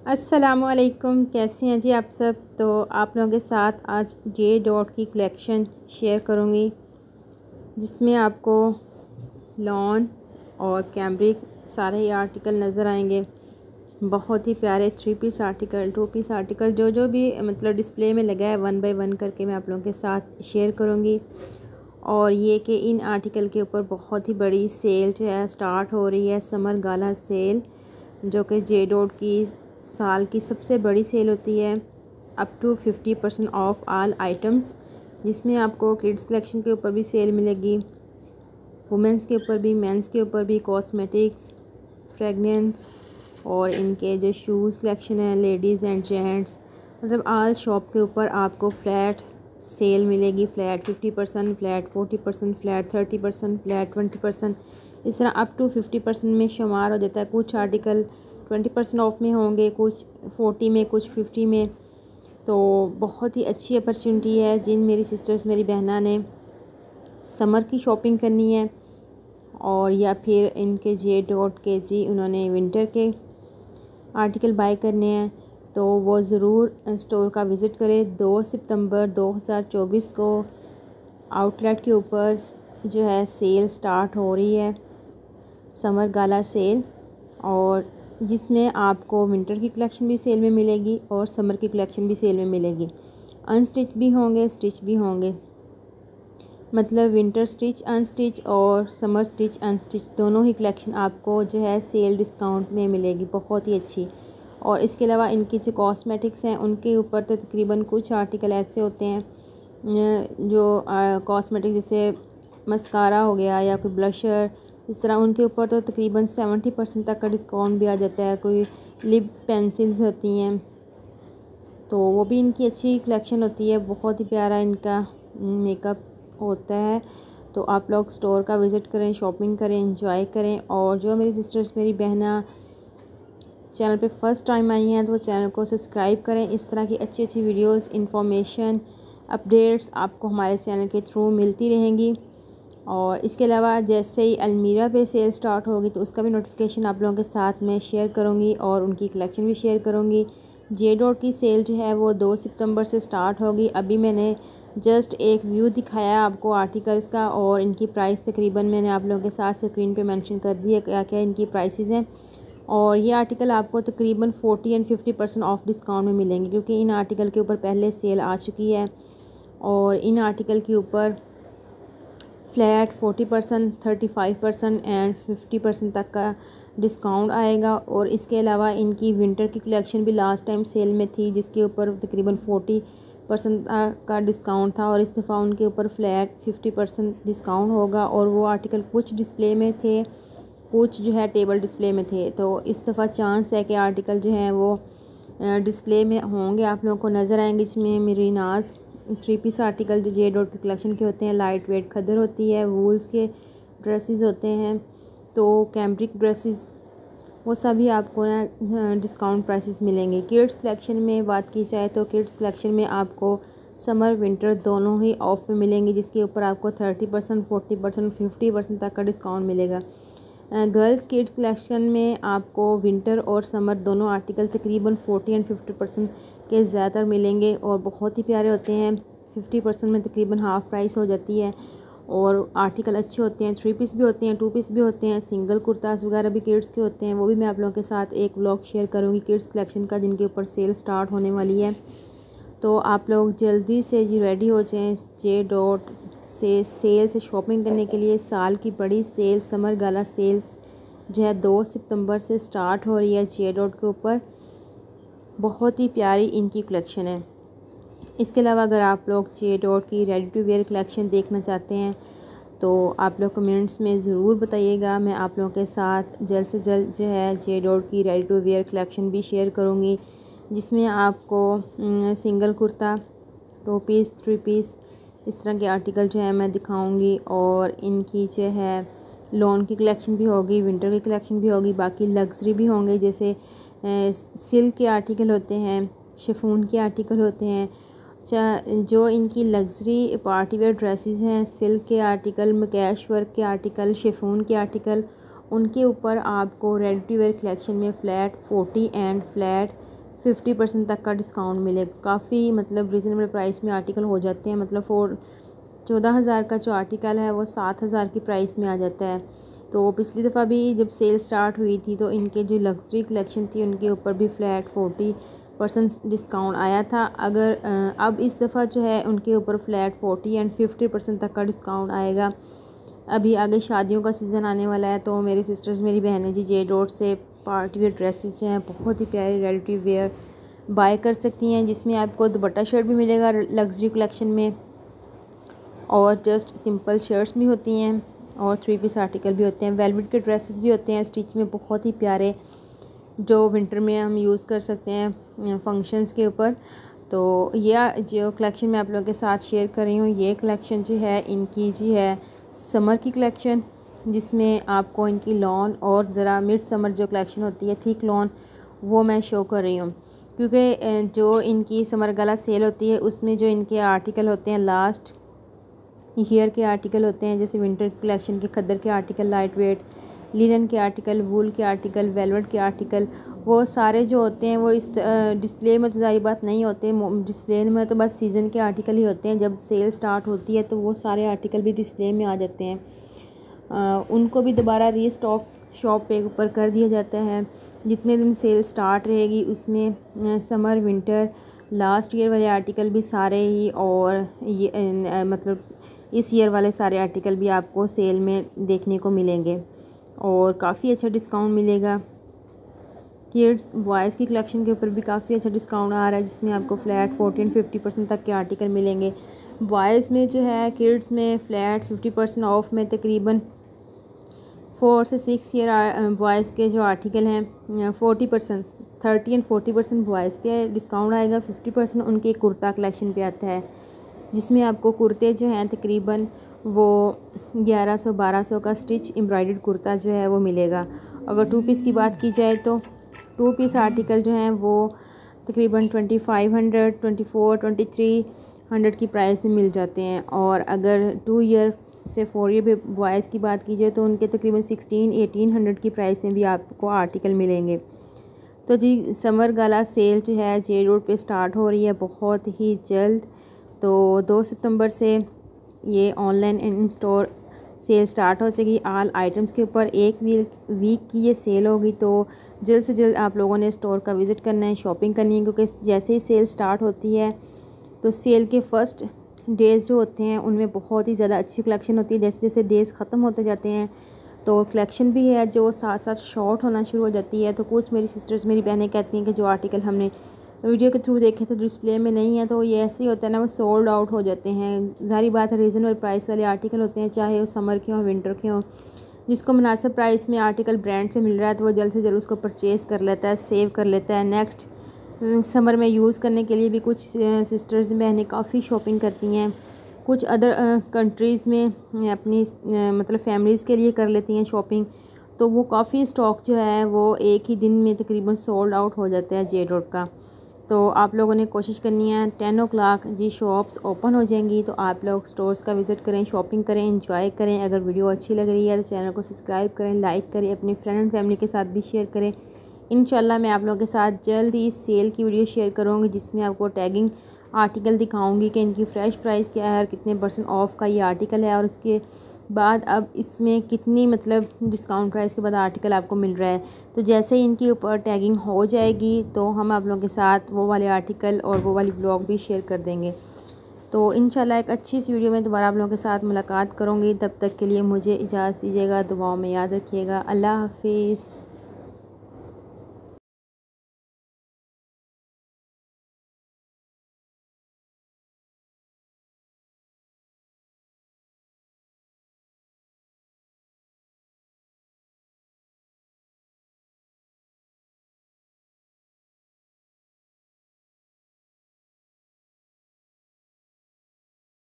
अस्सलामुअलैकुम, कैसे हैं जी आप सब। तो आप लोगों के साथ आज जे डॉट की कलेक्शन शेयर करूंगी, जिसमें आपको लॉन और कैम्ब्रिक सारे ही आर्टिकल नज़र आएंगे। बहुत ही प्यारे 3 पीस आर्टिकल, 2 पीस आर्टिकल, जो भी मतलब डिस्प्ले में लगा है 1 बाय 1 करके मैं आप लोगों के साथ शेयर करूँगी। और ये कि इन आर्टिकल के ऊपर बहुत ही बड़ी सेल जो है स्टार्ट हो रही है, समर गाला सेल, जो कि जे डॉट की साल की सबसे बड़ी सेल होती है। Up to 50% off all items, जिसमें आपको किड्स कलेक्शन के ऊपर भी सेल मिलेगी, वुमेंस के ऊपर भी, मेंस के ऊपर भी, कॉस्मेटिक्स, फ्रेगनेंस और इनके जो शूज़ कलेक्शन है लेडीज़ एंड जेंट्स, मतलब ऑल शॉप के ऊपर आपको फ्लैट सेल मिलेगी। फ्लैट 50%, फ्लैट 40%, फ्लैट 30%, फ्लैट 20%, इस तरह अप टू 50% में शुमार हो जाता है। कुछ आर्टिकल 20% ऑफ में होंगे, कुछ 40 में, कुछ 50 में। तो बहुत ही अच्छी अपॉर्चुनिटी है जिन मेरी सिस्टर्स, मेरी बहना ने समर की शॉपिंग करनी है और या फिर इनके जे डॉट के जी उन्होंने विंटर के आर्टिकल बाय करने हैं, तो वो ज़रूर स्टोर का विज़िट करें। 2 सितंबर 2024 को आउटलेट के ऊपर जो है सेल स्टार्ट हो रही है, समर गाला सेल, और जिसमें आपको विंटर की कलेक्शन भी सेल में मिलेगी और समर की कलेक्शन भी सेल में मिलेगी। अनस्टिच भी होंगे, स्टिच भी होंगे, मतलब विंटर स्टिच अनस्टिच और समर स्टिच अनस्टिच दोनों ही कलेक्शन आपको जो है सेल डिस्काउंट में मिलेगी, बहुत ही अच्छी। और इसके अलावा इनकी जो कॉस्मेटिक्स हैं उनके ऊपर तो तकरीबन कुछ आर्टिकल ऐसे होते हैं जो कॉस्मेटिक्स जैसे मस्कारा हो गया या कोई ब्लशर, इस तरह उनके ऊपर तो तकरीबन 70% तक का डिस्काउंट भी आ जाता है। कोई लिप पेंसिल्स होती हैं तो वो भी इनकी अच्छी कलेक्शन होती है, बहुत ही प्यारा इनका मेकअप होता है। तो आप लोग स्टोर का विज़िट करें, शॉपिंग करें, एंजॉय करें। और जो मेरी सिस्टर्स, मेरी बहना चैनल पे फर्स्ट टाइम आई हैं तो वो चैनल को सब्सक्राइब करें। इस तरह की अच्छी अच्छी वीडियोस, इंफॉर्मेशन, अपडेट्स आपको हमारे चैनल के थ्रू मिलती रहेंगी। और इसके अलावा जैसे ही अलमीरा पे सेल स्टार्ट होगी तो उसका भी नोटिफिकेशन आप लोगों के साथ में शेयर करूँगी और उनकी कलेक्शन भी शेयर करूँगी। जे डॉट की सेल जो है वो 2 सितंबर से स्टार्ट होगी। अभी मैंने जस्ट एक व्यू दिखाया आपको आर्टिकल्स का, और इनकी प्राइस तकरीबन मैंने आप लोगों के साथ स्क्रीन पे मेंशन कर दी है क्या क्या इनकी प्राइसेस हैं। और ये आर्टिकल आपको तकरीबन 40 एंड 50% ऑफ डिस्काउंट में मिलेंगे, क्योंकि इन आर्टिकल के ऊपर पहले सेल आ चुकी है। और इन आर्टिकल के ऊपर फ्लैट 40%, 35% एंड 50% तक का डिस्काउंट आएगा। और इसके अलावा इनकी विंटर की कलेक्शन भी लास्ट टाइम सेल में थी, जिसके ऊपर तकरीबन 40% का डिस्काउंट था, और इस दफ़ा उनके ऊपर फ्लैट 50% डिस्काउंट होगा। और वो आर्टिकल कुछ डिस्प्ले में थे, कुछ जो है टेबल डिस्प्ले में थे। तो इस दफ़ा चांस है कि आर्टिकल जो हैं वो डिस्प्ले में होंगे, आप लोगों को नज़र आएंगे। इसमें मेरीनाज 3 पीस आर्टिकल जो जे डॉट के कलेक्शन के होते हैं, लाइट वेट खदर होती है, वूल्स के ड्रेसेस होते हैं, तो कैम्ब्रिक ड्रेसेस, वो सभी आपको ना डिस्काउंट प्राइसेस मिलेंगे। किड्स कलेक्शन में बात की जाए तो किड्स कलेक्शन में आपको समर विंटर दोनों ही ऑफ पे मिलेंगे, जिसके ऊपर आपको 30%, 40%, 50% तक का डिस्काउंट मिलेगा। गर्ल्स किड्स कलेक्शन में आपको विंटर और समर दोनों आर्टिकल तकरीबन 40 एंड 50% के ज़्यादा मिलेंगे और बहुत ही प्यारे होते हैं। 50% में तकरीबन हाफ़ प्राइस हो जाती है और आर्टिकल अच्छे होते हैं। 3 पीस भी होते हैं, 2 पीस भी होते हैं, सिंगल कुर्तास वगैरह भी किड्स के होते हैं। वो भी मैं आप लोगों के साथ एक व्लॉग शेयर करूँगी किड्स कलेक्शन का, जिनके ऊपर सेल स्टार्ट होने वाली है। तो आप लोग जल्दी से जी रेडी हो जाएं जे डॉट से सेल से शॉपिंग करने के लिए। साल की बड़ी सेल समर गाला सेल्स जो है 2 सितंबर से स्टार्ट हो रही है जे डॉट के ऊपर। बहुत ही प्यारी इनकी कलेक्शन है। इसके अलावा अगर आप लोग जे डॉट की रेडी टू वेयर कलेक्शन देखना चाहते हैं तो आप लोग कमेंट्स में ज़रूर बताइएगा। मैं आप लोगों के साथ जल्द से जल्द जो है जे डॉट की रेडी टू वेयर कलेक्शन भी शेयर करूँगी, जिसमें आपको सिंगल कुर्ता, 2 पीस, 3 पीस, इस तरह के आर्टिकल जो है मैं दिखाऊंगी। और इनकी जो है लॉन की कलेक्शन भी होगी, विंटर की कलेक्शन भी होगी, बाकी लग्जरी भी होंगे, जैसे सिल्क के आर्टिकल होते हैं, शिफॉन के आर्टिकल होते हैं। जो इनकी लग्जरी पार्टी वेयर ड्रेसेस हैं, सिल्क के आर्टिकल, मकैश वर्क के आर्टिकल, शिफॉन के आर्टिकल, उनके ऊपर आपको रेडी टू वेयर कलेक्शन में फ़्लैट 40 एंड फ्लैट 50% तक का डिस्काउंट मिलेगा। काफ़ी मतलब रिजनेबल प्राइस में आर्टिकल हो जाते हैं। मतलब 14,000 का जो आर्टिकल है वो 7,000 की प्राइस में आ जाता है। तो पिछली दफ़ा भी जब सेल स्टार्ट हुई थी तो इनके जो लग्जरी कलेक्शन थी उनके ऊपर भी फ्लैट 40% डिस्काउंट आया था। अगर अब इस दफ़ा जो है उनके ऊपर फ्लैट 40 एंड 50% तक का डिस्काउंट आएगा। अभी आगे शादियों का सीज़न आने वाला है तो मेरी सिस्टर्स, मेरी बहनें जी जे डॉट से पार्टी वेयर ड्रेसेस जो हैं बहुत ही प्यारे रेडी टू वेयर बाय कर सकती हैं, जिसमें आपको दुपट्टा शर्ट भी मिलेगा लग्जरी कलेक्शन में, और जस्ट सिंपल शर्ट्स भी होती हैं और 3 पीस आर्टिकल भी होते हैं। वेलवेट के ड्रेसेस भी होते हैं स्टिच में बहुत ही प्यारे, जो विंटर में हम यूज़ कर सकते हैं फंक्शंस के ऊपर। तो यह जो कलेक्शन मैं आप लोगों के साथ शेयर कर रही हूँ, ये कलेक्शन जो है इनकी जी है समर की कलेक्शन, जिसमें आपको इनकी लॉन और ज़रा मिड समर जो कलेक्शन होती है थिक लॉन वो मैं शो कर रही हूँ, क्योंकि जो इनकी समर गला सेल होती है उसमें जो इनके आर्टिकल होते हैं लास्ट ईयर के आर्टिकल होते हैं, जैसे विंटर कलेक्शन के खद्दर के आर्टिकल, लाइट वेट लिनन के आर्टिकल, वूल के आर्टिकल, वेलवेट के आर्टिकल, वो सारे जो होते हैं वो इस डिस्प्ले में तो ज़ाहिर बात नहीं होते। डिस्प्ले में तो बस सीज़न के आर्टिकल ही होते हैं। जब सेल स्टार्ट होती है तो वो सारे आर्टिकल भी डिस्प्ले में आ जाते हैं। उनको भी दोबारा रीस्टॉक शॉप पे ऊपर कर दिया जाता है। जितने दिन सेल स्टार्ट रहेगी उसमें समर विंटर लास्ट ईयर वाले आर्टिकल भी सारे ही, और ये मतलब इस ईयर वाले सारे आर्टिकल भी आपको सेल में देखने को मिलेंगे और काफ़ी अच्छा डिस्काउंट मिलेगा। किड्स बॉयज़ की कलेक्शन के ऊपर भी काफ़ी अच्छा डिस्काउंट आ रहा है, जिसमें आपको फ्लैट 40-50% तक के आर्टिकल मिलेंगे। बॉयज़ में जो है किड्स में फ्लैट 50% ऑफ में तकरीबन 4 से 6 ईयर बॉयज़ के जो आर्टिकल हैं 40% 30 एंड 40% बॉयज़ पे डिस्काउंट आएगा। 50% उनके कुर्ता कलेक्शन पे आता है, जिसमें आपको कुर्ते जो हैं तकरीबन वो 1100-1200 का स्टिच एम्ब्रॉयडर्ड कुर्ता जो है वो मिलेगा। अगर 2 पीस की बात की जाए तो 2 पीस आर्टिकल जो हैं वो तकरीबन 2500, 2300 की प्राइस में मिल जाते हैं। और अगर 2 ईयर से 4 ईयर पे बॉयज़ की बात की जाए तो उनके तकरीबन 1600-1800 की प्राइस में भी आपको आर्टिकल मिलेंगे। तो जी समर गाला सेल जो है जे रोड पे स्टार्ट हो रही है बहुत ही जल्द। तो 2 सितंबर से ये online and in store cell start हो जाएगी। ऑल आइटम्स के ऊपर एक वीक की ये सेल होगी। तो जल्द से जल्द आप लोगों ने स्टोर का विज़िट करना है, शॉपिंग करनी है, क्योंकि जैसे ही सेल स्टार्ट होती है तो सेल के फर्स्ट डेज़ जो होते हैं उनमें बहुत ही ज़्यादा अच्छी कलेक्शन होती है। जैसे जैसे डेज़ ख़त्म होते जाते हैं तो कलेक्शन भी है जो साथ साथ शॉर्ट होना शुरू हो जाती है। तो कुछ मेरी सिस्टर्स, मेरी बहनें कहती हैं कि जो आर्टिकल हमने वीडियो के थ्रू देखे थे डिस्प्ले में नहीं है, तो ये ऐसे ही होता है ना, वो सोल्ड आउट हो जाते हैं। ज़ाहिर बात है रीज़नेबल प्राइस वाले आर्टिकल होते हैं, चाहे वो समर के हों विंटर के हों। जिसको मुनासिब प्राइस में आर्टिकल ब्रांड से मिल रहा है तो वो जल्द से जल्द उसको परचेज़ कर लेता है, सेव कर लेता है। नेक्स्ट समर में यूज़ करने के लिए भी कुछ सिस्टर्स बहनें काफ़ी शॉपिंग करती हैं। कुछ अदर कंट्रीज़ में अपनी मतलब फैमिलीज़ के लिए कर लेती हैं शॉपिंग। तो वो काफ़ी स्टॉक जो है वो एक ही दिन में तकरीबन सोल्ड आउट हो जाता है जे डॉट का। तो आप लोगों ने कोशिश करनी है 10 o'clock जी शॉप्स ओपन हो जाएंगी, तो आप लोग स्टोर्स का विज़िट करें, शॉपिंग करें, इंजॉय करें। अगर वीडियो अच्छी लग रही है तो चैनल को सब्सक्राइब करें, लाइक करें, अपनी फ्रेंड एंड फैमिली के साथ भी शेयर करें। इंशाल्लाह मैं आप लोगों के साथ जल्द ही सेल की वीडियो शेयर करूँगी, जिसमें आपको टैगिंग आर्टिकल दिखाऊंगी कि इनकी फ़्रेश प्राइस क्या है और कितने % ऑफ का ये आर्टिकल है, और उसके बाद अब इसमें कितनी मतलब डिस्काउंट प्राइस के बाद आर्टिकल आपको मिल रहा है। तो जैसे ही इनके ऊपर टैगिंग हो जाएगी तो हम आप लोगों के साथ वो वाले आर्टिकल और वो वाली ब्लॉग भी शेयर कर देंगे। तो इंशाल्लाह एक अच्छी सी वीडियो में दोबारा आप लोगों के साथ मुलाकात करूँगी। तब तक के लिए मुझे इजाज़त दीजिएगा, दुआओं में याद रखिएगा। अल्लाह हाफिज़।